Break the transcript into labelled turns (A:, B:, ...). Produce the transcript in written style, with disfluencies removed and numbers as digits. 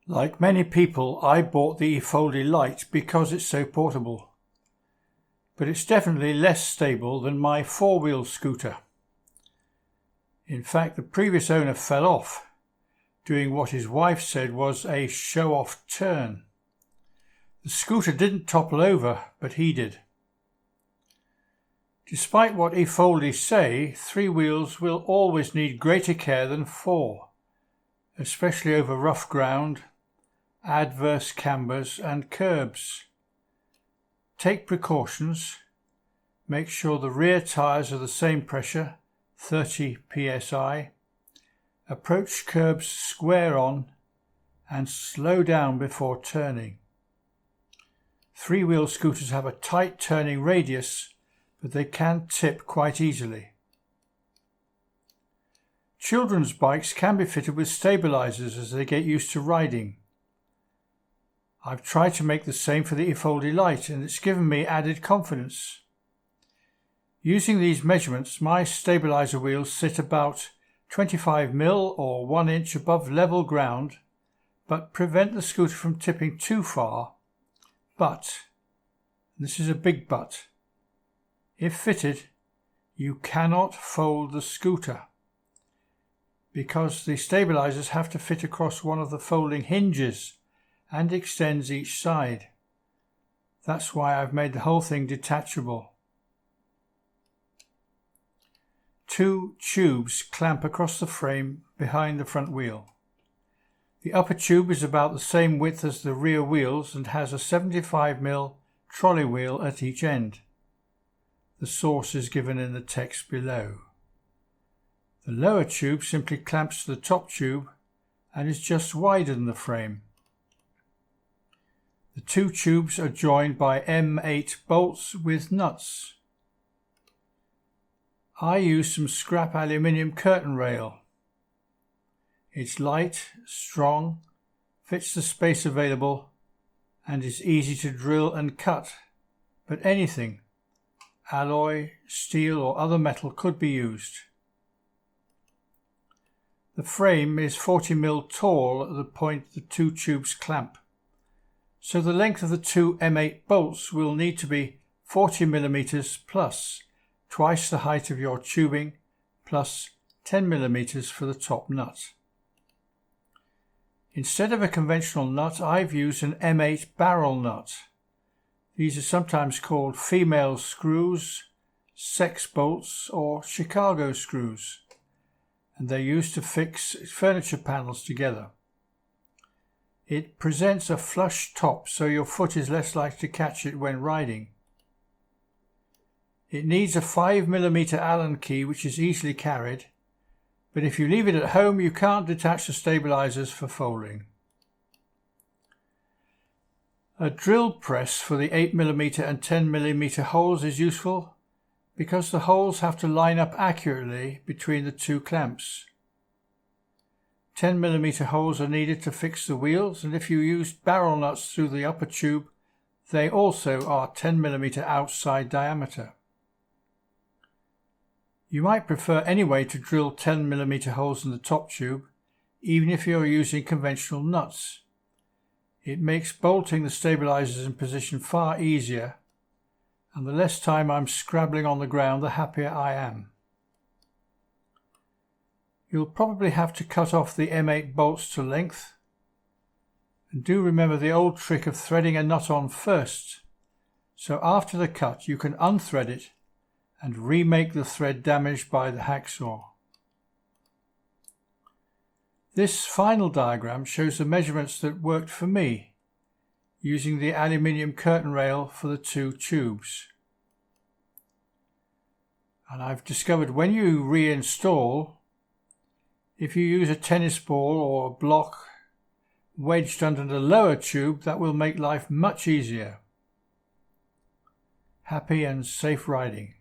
A: Like many people, I bought the Efoldi Lite because it's so portable. But it's definitely less stable than my four-wheel scooter. In fact, the previous owner fell off, doing what his wife said was a show-off turn. The scooter didn't topple over, but he did. Despite what Efoldi say, three wheels will always need greater care than four, especially over rough ground, adverse cambers and curbs. Take precautions. Make sure the rear tyres are the same pressure, 30 psi. Approach curbs square on and slow down before turning. Three-wheel scooters have a tight turning radius, but they can tip quite easily. Children's bikes can be fitted with stabilisers as they get used to riding. I've tried to make the same for the Efoldi Lite and it's given me added confidence. Using these measurements, my stabiliser wheels sit about 25mm or 1 inch above level ground, but prevent the scooter from tipping too far. But, and this is a big but, if fitted, you cannot fold the scooter because the stabilisers have to fit across one of the folding hinges and extends each side. That's why I've made the whole thing detachable. Two tubes clamp across the frame behind the front wheel. The upper tube is about the same width as the rear wheels and has a 75mm trolley wheel at each end. The source is given in the text below. The lower tube simply clamps to the top tube and is just wider than the frame. The two tubes are joined by M8 bolts with nuts. I use some scrap aluminium curtain rail. It's light, strong, fits the space available and is easy to drill and cut, but anything, alloy, steel or other metal could be used. The frame is 40mm tall at the point the two tubes clamp, so the length of the two M8 bolts will need to be 40mm plus, twice the height of your tubing, plus 10mm for the top nut. Instead of a conventional nut, I've used an M8 barrel nut. These are sometimes called female screws, sex bolts or Chicago screws, and they're used to fix furniture panels together. It presents a flush top so your foot is less likely to catch it when riding. It needs a 5mm Allen key which is easily carried, but if you leave it at home you can't detach the stabilisers for folding. A drill press for the 8mm and 10mm holes is useful because the holes have to line up accurately between the two clamps. 10mm holes are needed to fix the wheels, and if you use barrel nuts through the upper tube, they also are 10mm outside diameter. You might prefer anyway to drill 10mm holes in the top tube, even if you are using conventional nuts. It makes bolting the stabilisers in position far easier, and the less time I'm scrabbling on the ground, the happier I am. You'll probably have to cut off the M8 bolts to length, and do remember the old trick of threading a nut on first, so after the cut you can unthread it and remake the thread damaged by the hacksaw. This final diagram shows the measurements that worked for me, using the aluminium curtain rail for the two tubes. And I've discovered when you reinstall, if you use a tennis ball or a block wedged under the lower tube, that will make life much easier. Happy and safe riding.